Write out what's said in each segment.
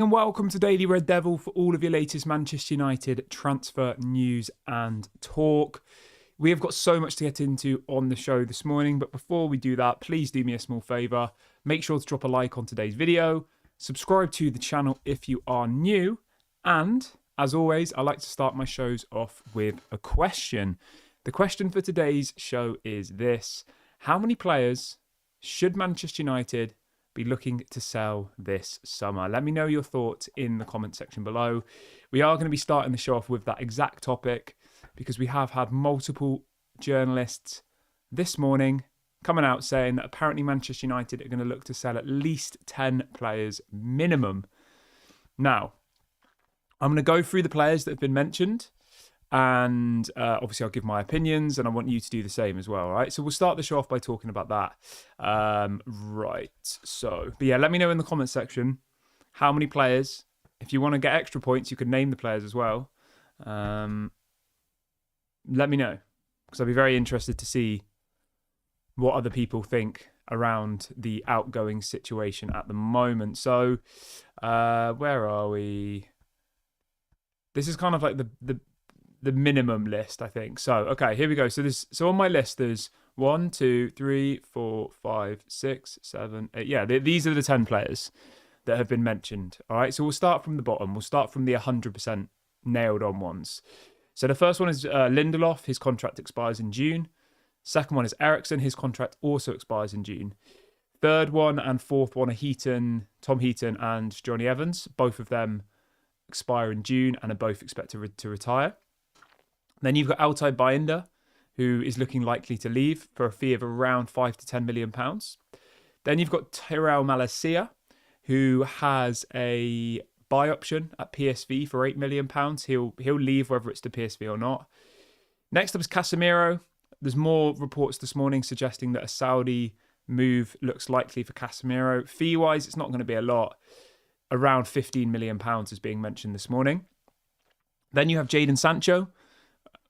And welcome to Daily Red Devil for all of your latest Manchester United transfer news and talk. We have got so much to get into on the show this morning, but before we do that, please do me a small favour. Make sure to drop a like on today's video, subscribe to the channel if you are new, and as always, I like to start my shows off with a question. The question for today's show is this: how many players should Manchester United be looking to sell this summer? Let me know your thoughts in the comment section below. We are going to be starting the show off with that exact topic because we have had multiple journalists this morning coming out saying that apparently Manchester United are going to look to sell at least 10 players minimum. Now, I'm going to go through the players that have been mentioned, and obviously I'll give my opinions, and I want you to do the same as well, all right? So we'll start the show off by talking about that. Right, so, but yeah, let me know in the comment section how many players. If you want to get extra points, you can name the players as well. Let me know, because I'd be very interested to see what other people think around the outgoing situation at the moment. So, where are we? This is kind of like the minimum list, I think. So, okay, here we go. So on my list, there's 1, 2, 3, 4, 5, 6, 7, 8. Yeah, these are the 10 players that have been mentioned. All right, so we'll start from the bottom. We'll start from the 100% nailed on ones. So the first one is Lindelof. His contract expires in June. Second one is Eriksen. His contract also expires in June. Third one and fourth one are Tom Heaton and Johnny Evans. Both of them expire in June and are both expected to retire. Then you've got Altay Bayindir, who is looking likely to leave for a fee of around £5 to £10 million. Then you've got Tyrell Malacia, who has a buy option at PSV for £8 million. He'll leave whether it's to PSV or not. Next up is Casemiro. There's more reports this morning suggesting that a Saudi move looks likely for Casemiro. Fee-wise, it's not going to be a lot. Around £15 million is being mentioned this morning. Then you have Jadon Sancho,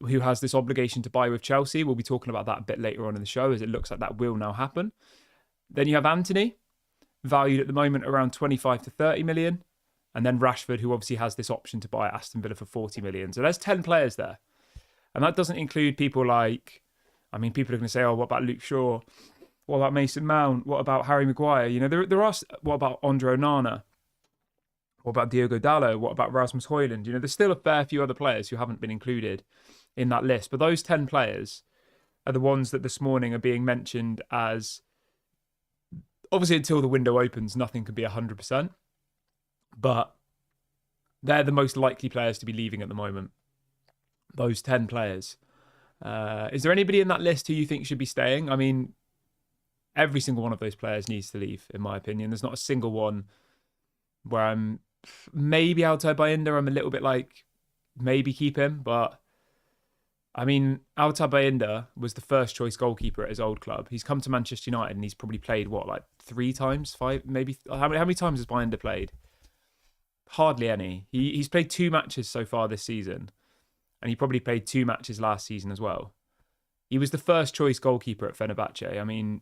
who has this obligation to buy with Chelsea. We'll be talking about that a bit later on in the show, as it looks like that will now happen. Then you have Antony, valued at the moment around 25 to 30 million. And then Rashford, who obviously has this option to buy Aston Villa for 40 million. So there's 10 players there. And that doesn't include people like, people are going to say, oh, what about Luke Shaw? What about Mason Mount? What about Harry Maguire? You know, there are, what about Andre Onana? What about Diogo Dalot? What about Rasmus Højlund? You know, there's still a fair few other players who haven't been included in that list. But those 10 players are the ones that this morning are being mentioned as, obviously until the window opens, nothing can be 100%. But they're the most likely players to be leaving at the moment. Those 10 players. Is there anybody in that list who you think should be staying? I mean, every single one of those players needs to leave, in my opinion. There's not a single one where I'm maybe Altay Bayindir. I'm a little bit like, maybe keep him. But, I mean, Altay Bayindir was the first choice goalkeeper at his old club. He's come to Manchester United and he's probably played, like 3 times? 5? Maybe? How many times has Bayindir played? Hardly any. He's played 2 matches so far this season. And he probably played 2 matches last season as well. He was the first choice goalkeeper at Fenerbahce. I mean,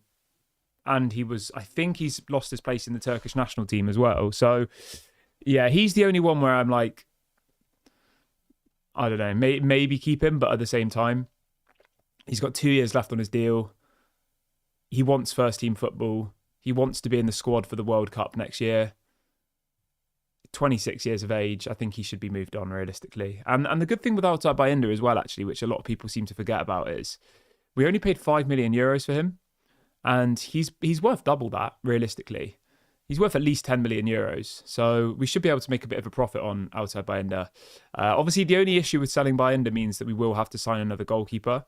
and I think he's lost his place in the Turkish national team as well. So, yeah, he's the only one where I'm like, I don't know, maybe keep him. But at the same time, he's got 2 years left on his deal. He wants first team football. He wants to be in the squad for the World Cup next year. 26 years of age, I think he should be moved on realistically. And the good thing with Altay Bayindir as well, actually, which a lot of people seem to forget about, is we only paid €5 million for him. And he's worth double that, realistically. He's worth at least €10 million. So we should be able to make a bit of a profit on Altay Bayindir. Obviously, the only issue with selling Bayindir means that we will have to sign another goalkeeper.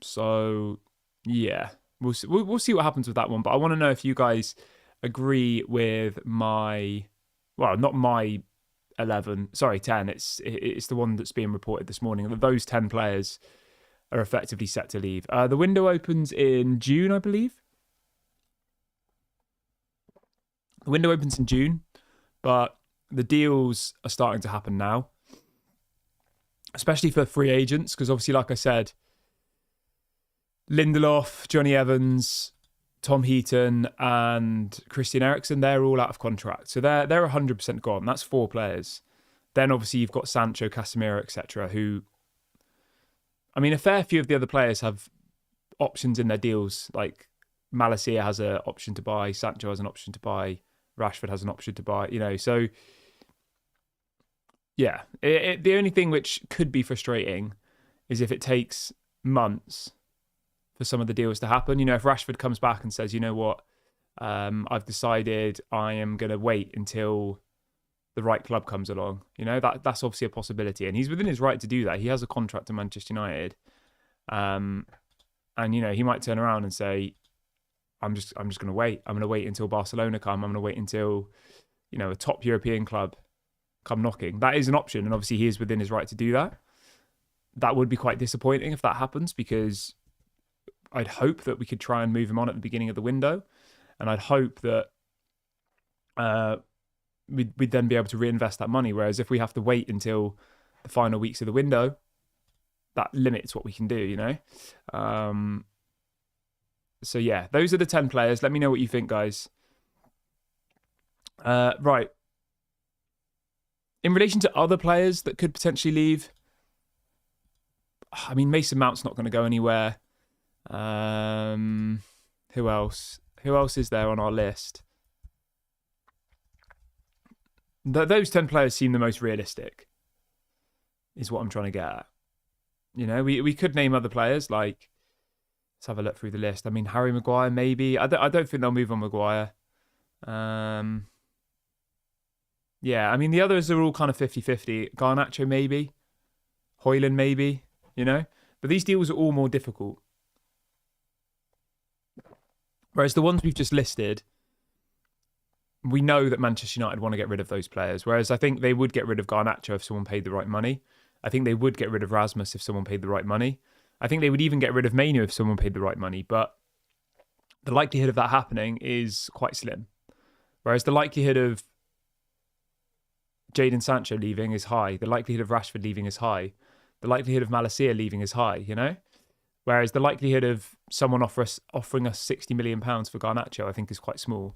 So, yeah, we'll see what happens with that one. But I want to know if you guys agree with not my 11, sorry, 10. It's the one that's being reported this morning. Those 10 players are effectively set to leave. The window opens in June, I believe. The window opens in June, but the deals are starting to happen now, especially for free agents, because obviously, like I said, Lindelof, Johnny Evans, Tom Heaton and Christian Eriksen, they're all out of contract. So they're 100% gone. That's 4 players. Then obviously you've got Sancho, Casemiro, etc. who, I mean, a fair few of the other players have options in their deals. Like Malacia has an option to buy, Sancho has an option to buy, Rashford has an option to buy, so yeah. The only thing which could be frustrating is if it takes months for some of the deals to happen. If Rashford comes back and says, you know what, I've decided I am going to wait until the right club comes along. That's obviously a possibility, and he's within his right to do that. He has a contract to Manchester United, and he might turn around and say, I'm just going to wait. I'm going to wait until Barcelona come. I'm going to wait until a top European club come knocking. That is an option, and obviously he is within his right to do that. That would be quite disappointing if that happens, because I'd hope that we could try and move him on at the beginning of the window, and I'd hope that we'd then be able to reinvest that money. Whereas if we have to wait until the final weeks of the window, that limits what we can do, So yeah, those are the 10 players. Let me know what you think, guys. Right. In relation to other players that could potentially leave, I mean, Mason Mount's not going to go anywhere. Who else? Who else is there on our list? Those 10 players seem the most realistic, is what I'm trying to get at. We could name other players, like, let's have a look through the list. I mean, Harry Maguire, maybe. I don't think they'll move on Maguire. Yeah, I mean, the others are all kind of 50-50. Garnacho, maybe. Højlund, maybe. But these deals are all more difficult. Whereas the ones we've just listed, we know that Manchester United want to get rid of those players. Whereas I think they would get rid of Garnacho if someone paid the right money. I think they would get rid of Rasmus if someone paid the right money. I think they would even get rid of Mainu if someone paid the right money. But the likelihood of that happening is quite slim. Whereas the likelihood of Jadon Sancho leaving is high. The likelihood of Rashford leaving is high. The likelihood of Malacia leaving is high, Whereas the likelihood of someone offering us £60 million for Garnacho, I think, is quite small.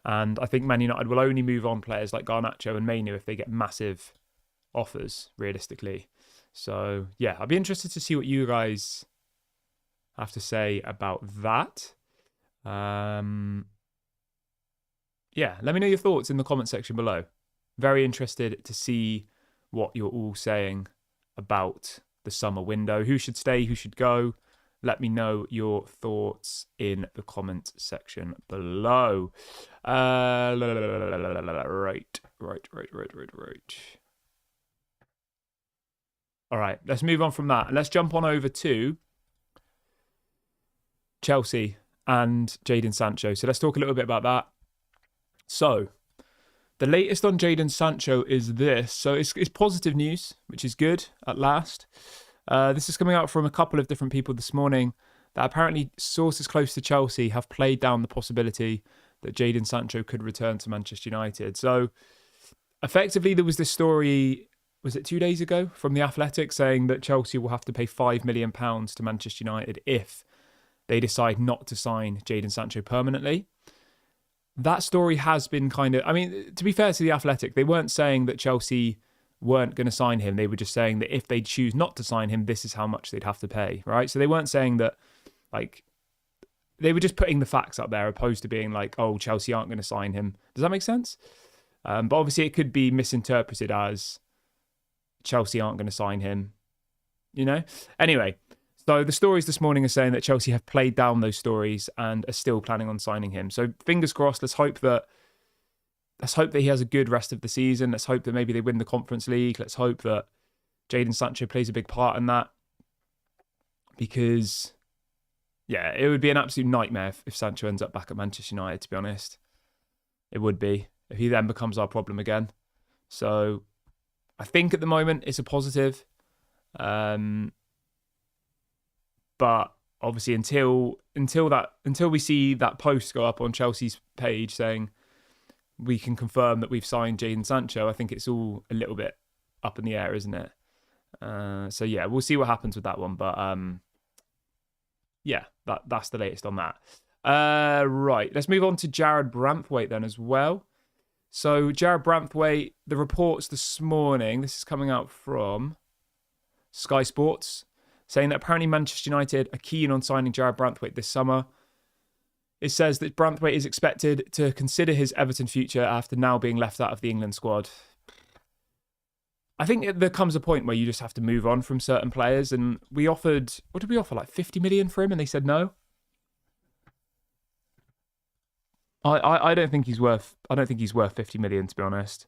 And I think Man United will only move on players like Garnacho and Mainu if they get massive offers, realistically. So, yeah, I'll be interested to see what you guys have to say about that. Yeah, let me know your thoughts in the comment section below. Very interested to see what you're all saying about the summer window. Who should stay? Who should go? Let me know your thoughts in the comment section below. Right. All right, let's move on from that. Let's jump on over to Chelsea and Jadon Sancho. So let's talk a little bit about that. So the latest on Jadon Sancho is this. So it's positive news, which is good at last. This is coming out from a couple of different people this morning, that apparently sources close to Chelsea have played down the possibility that Jadon Sancho could return to Manchester United. So effectively there was this story, was it 2 days ago, from The Athletic, saying that Chelsea will have to pay £5 million to Manchester United if they decide not to sign Jadon Sancho permanently. That story has been kind of, I mean, to be fair to The Athletic, they weren't saying that Chelsea weren't going to sign him. They were just saying that if they choose not to sign him, this is how much they'd have to pay, right? So they weren't saying that, like, they were just putting the facts up there, opposed to being like, oh, Chelsea aren't going to sign him. Does that make sense? But obviously it could be misinterpreted as Chelsea aren't going to sign him, Anyway, so the stories this morning are saying that Chelsea have played down those stories and are still planning on signing him. So fingers crossed. Let's hope that he has a good rest of the season. Let's hope that maybe they win the Conference League. Let's hope that Jadon Sancho plays a big part in that. Because, yeah, it would be an absolute nightmare if Sancho ends up back at Manchester United, to be honest. It would be, if he then becomes our problem again. So I think at the moment it's a positive. But obviously until we see that post go up on Chelsea's page saying we can confirm that we've signed Jadon Sancho, I think it's all a little bit up in the air, isn't it? So yeah, we'll see what happens with that one. But yeah, that's the latest on that. Right. Let's move on to Jared Branthwaite then as well. So Jared Branthwaite, the reports this morning, this is coming out from Sky Sports, saying that apparently Manchester United are keen on signing Jared Branthwaite this summer. It says that Branthwaite is expected to consider his Everton future after now being left out of the England squad. I think there comes a point where you just have to move on from certain players, and we offered, what did we offer, like 50 million for him, and they said no? I don't think he's worth 50 million, to be honest.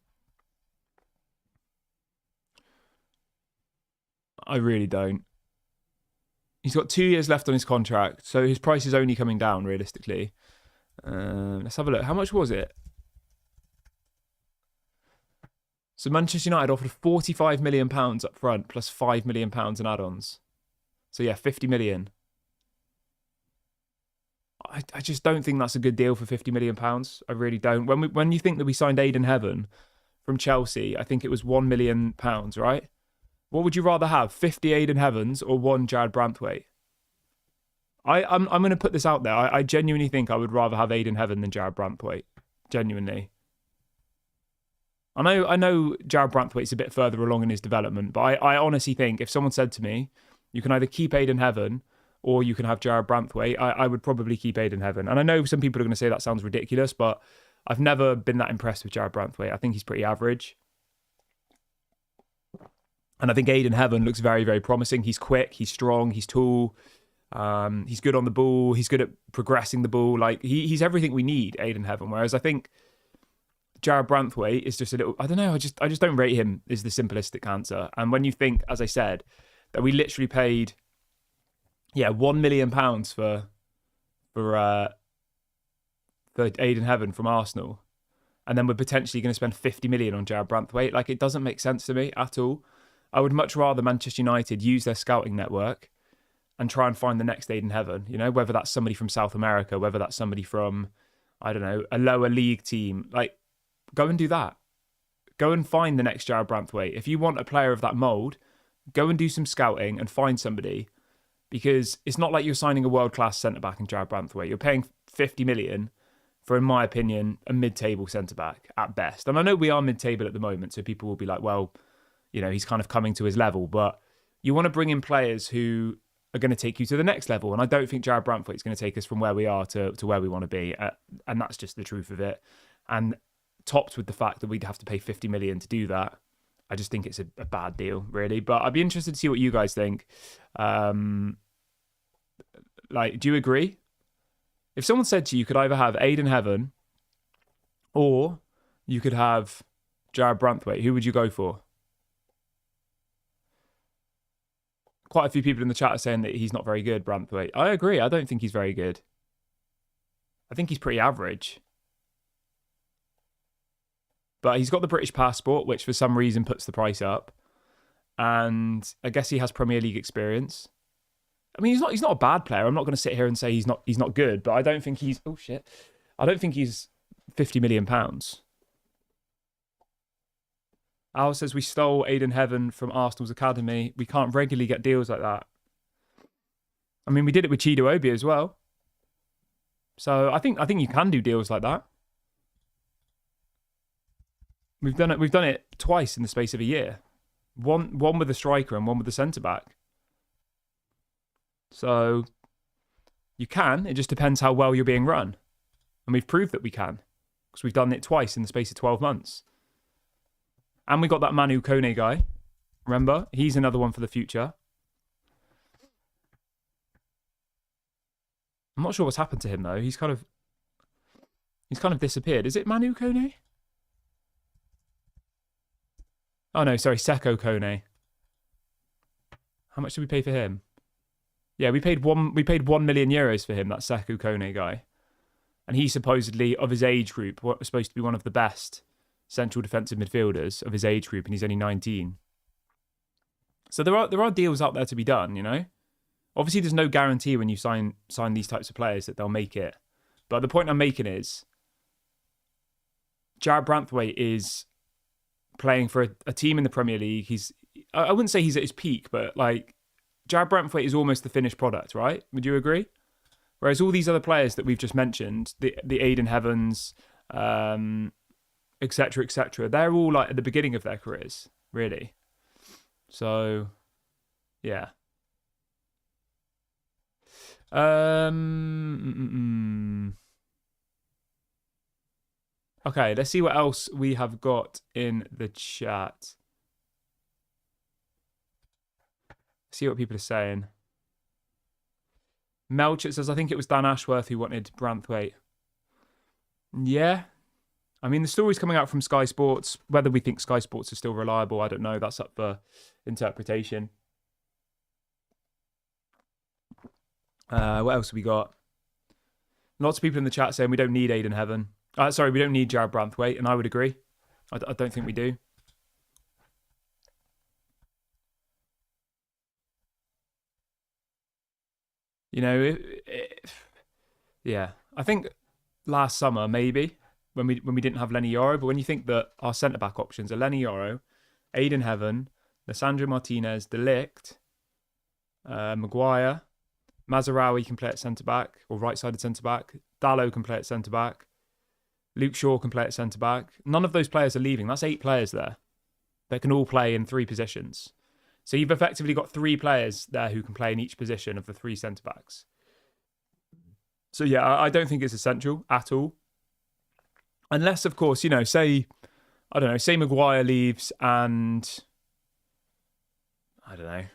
I really don't. He's got 2 years left on his contract, so his price is only coming down realistically. Let's have a look. How much was it? So Manchester United offered £45 million up front plus £5 million in add-ons. So yeah, 50 million. I just don't think that's a good deal for £50 million. I really don't. When you think that we signed Aidan Heaven from Chelsea, I think it was £1 million, right? What would you rather have, 50 Aidan Heavens or 1 Jared Branthwaite? I'm going to put this out there. I genuinely think I would rather have Aidan Heaven than Jared Branthwaite. Genuinely. I know Jared Branthwaite's a bit further along in his development, but I honestly think if someone said to me, you can either keep Aidan Heaven or you can have Jared Branthwaite, I would probably keep Aidan Heaven. And I know some people are going to say that sounds ridiculous, but I've never been that impressed with Jared Branthwaite. I think he's pretty average. And I think Aidan Heaven looks very, very promising. He's quick, he's strong, he's tall, he's good on the ball, he's good at progressing the ball. Like he's everything we need, Aidan Heaven. Whereas I think Jared Branthwaite is just a little, I don't know, I just don't rate him, is the simplistic answer. And when you think, as I said, that we literally paid £1 million for Aidan Heaven from Arsenal, and then we're potentially going to spend 50 million on Jared Branthwaite. Like, it doesn't make sense to me at all. I would much rather Manchester United use their scouting network and try and find the next Aidan Heaven, you know, whether that's somebody from South America, whether that's somebody from, I don't know, a lower league team. Like, go and do that. Go and find the next Jared Branthwaite. If you want a player of that mould, go and do some scouting and find somebody, because it's not like you're signing a world-class centre-back in Jared Branthwaite. You're paying 50 million for, in my opinion, a mid-table centre-back at best. And I know we are mid-table at the moment, so people will be like, well, you know, he's kind of coming to his level, but you want to bring in players who are going to take you to the next level. And I don't think Jared Branthwaite is going to take us from where we are to where we want to be. And that's just the truth of it. And topped with the fact that we'd have to pay 50 million to do that, I just think it's a bad deal, really. But I'd be interested to see what you guys think. Like, do you agree? If someone said to you, you could either have Aidan Heaven or you could have Jared Branthwaite, who would you go for? Quite a few people in the chat are saying that he's not very good, Branthwaite. I agree. I don't think he's very good. I think he's pretty average. But he's got the British passport, which for some reason puts the price up. And I guess he has Premier League experience. I mean, he's not a bad player. I'm not going to sit here and say he's not good, but I don't think he's, oh shit, I don't think he's £50 million. Al says we stole Aidan Heaven from Arsenal's academy. We can't regularly get deals like that. I mean, we did it with Chido Obi as well. So I think you can do deals like that. We've done it twice in the space of a year. One with a striker and one with a centre back. So you can. It just depends how well you're being run. And we've proved that we can, because we've done it twice in the space of 12 months. And we got that Manu Kone guy. Remember? He's another one for the future. I'm not sure what's happened to him, though. He's kind of disappeared. Is it Manu Kone? Oh, no, sorry. Seko Kone. How much did we pay for him? Yeah, we paid 1 million euros for him, that Seko Kone guy. And he supposedly, of his age group, was supposed to be one of the best central defensive midfielders of his age group, and he's only 19. So there are deals out there to be done, you know? Obviously, there's no guarantee when you sign these types of players that they'll make it. But the point I'm making is, Jared Branthwaite is playing for a team in the Premier League. I wouldn't say he's at his peak, but like, Jared Branthwaite is almost the finished product, right? Would you agree? Whereas all these other players that we've just mentioned, the Aiden Heavens, etc., they're all like at the beginning of their careers, really. So, yeah. Okay, let's see what else we have got in the chat. See what people are saying. Melchett says, I think it was Dan Ashworth who wanted Branthwaite. Yeah. I mean, the story's coming out from Sky Sports. Whether we think Sky Sports is still reliable, I don't know. That's up for interpretation. What else have we got? Lots of people in the chat saying we don't need Aiden Heaven. Sorry, we don't need Jared Branthwaite, and I would agree. I don't think we do. You know, yeah. I think last summer maybe when we didn't have Lenny Yoro, but when you think that our centre back options are Lenny Yoro, Aiden Heaven, Lissandro Martinez, De Ligt, Maguire, Mazarawi can play at centre back or right-sided centre back. Dallo can play at centre back. Luke Shaw can play at centre back. None of those players are leaving. That's 8 players there that can all play in 3 positions. So you've effectively got 3 players there who can play in each position of the 3 centre backs. So yeah, I don't think it's essential at all. Unless, of course, you know, say Maguire leaves and I don't know,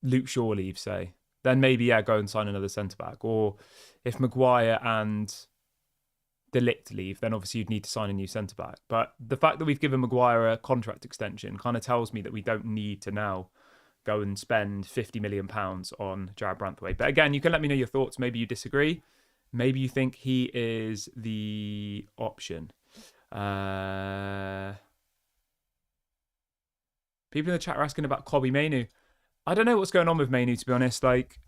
Luke Shaw leaves, say, then maybe, yeah, go and sign another centre back. Or if Maguire and De Ligt leave, then obviously you'd need to sign a new centre back. But the fact that we've given Maguire a contract extension kind of tells me that we don't need to now go and spend £50 million on Jared Branthwaite. But again, you can let me know your thoughts. Maybe you disagree. Maybe you think he is the option. People in the chat are asking about Kobbie Mainoo. I don't know what's going on with Mainoo, to be honest. Like,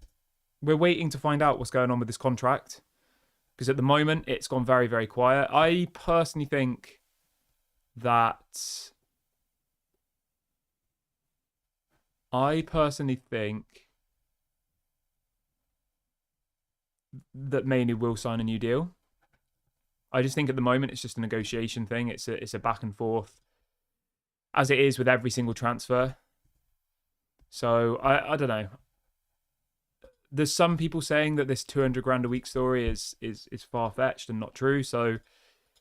we're waiting to find out what's going on with this contract. Because at the moment, it's gone very, very quiet. I personally think that Mainoo will sign a new deal. I just think at the moment it's just a negotiation thing. It's a back and forth, as it is with every single transfer. So I don't know. There's some people saying that this 200 grand a week story is far fetched and not true. So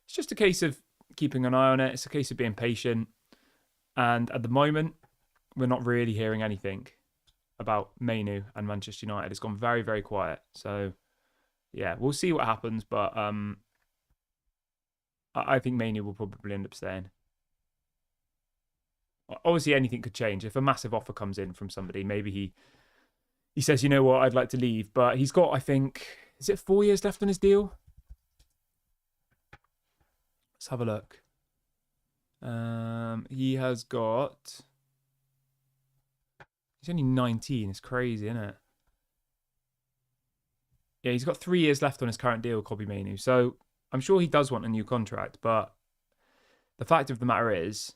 it's just a case of keeping an eye on it. It's a case of being patient. And at the moment, we're not really hearing anything about Mainoo and Manchester United. It's gone very, very quiet. So yeah, we'll see what happens. But I think Mainoo will probably end up staying. Obviously, anything could change. If a massive offer comes in from somebody, maybe he says, you know what, I'd like to leave. But he's got, I think, is it 4 years left on his deal? Let's have a look. He has got... He's only 19. It's crazy, isn't it? Yeah, he's got 3 years left on his current deal, Kobbie Mainoo. So I'm sure he does want a new contract. But the fact of the matter is,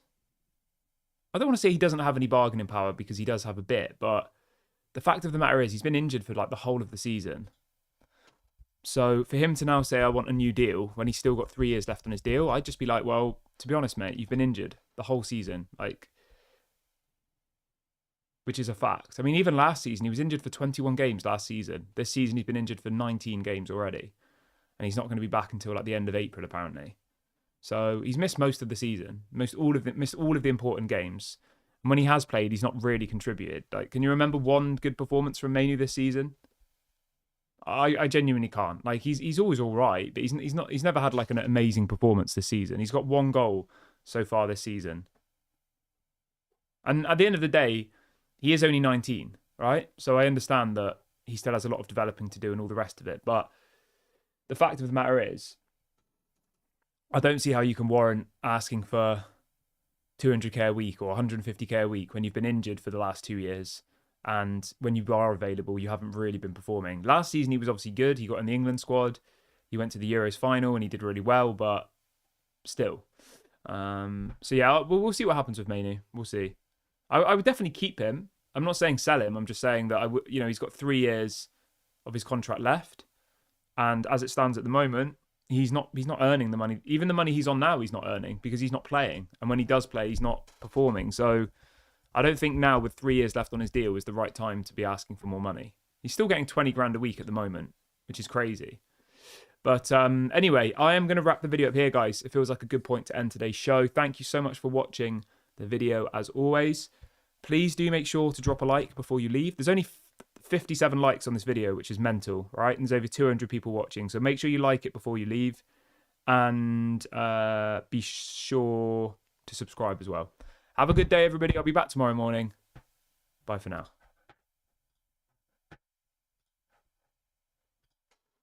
I don't want to say he doesn't have any bargaining power, because he does have a bit, but the fact of the matter is he's been injured for like the whole of the season. So for him to now say, I want a new deal, when he's still got 3 years left on his deal, I'd just be like, well, to be honest, mate, you've been injured the whole season, like, which is a fact. I mean, even last season, he was injured for 21 games last season. This season, he's been injured for 19 games already. And he's not going to be back until like the end of April, apparently. So he's missed most of the season, missed all of the important games. And when he has played, he's not really contributed. Like, can you remember one good performance from Mainoo this season? I genuinely can't. Like, he's always all right, but he's never had like an amazing performance this season. He's got 1 goal so far this season. And at the end of the day, he is only 19, right? So I understand that he still has a lot of developing to do and all the rest of it. But the fact of the matter is, I don't see how you can warrant asking for 200k a week or 150k a week when you've been injured for the last 2 years, and when you are available, you haven't really been performing. Last season, he was obviously good. He got in the England squad. He went to the Euros final and he did really well, but still. So yeah, we'll see what happens with Mainoo. We'll see. I would definitely keep him. I'm not saying sell him. I'm just saying that he's got 3 years of his contract left. And as it stands at the moment, he's not earning the money. Even the money he's on now, he's not earning because he's not playing. And when he does play, he's not performing. So I don't think now, with 3 years left on his deal, is the right time to be asking for more money. He's still getting 20 grand a week at the moment, which is crazy. But anyway, I am going to wrap the video up here, guys. It feels like a good point to end today's show. Thank you so much for watching the video, as always. Please do make sure to drop a like before you leave. There's only 57 likes on this video, which is mental, right? And there's over 200 people watching. So make sure you like it before you leave. And be sure to subscribe as well. Have a good day, everybody. I'll be back tomorrow morning. Bye for now.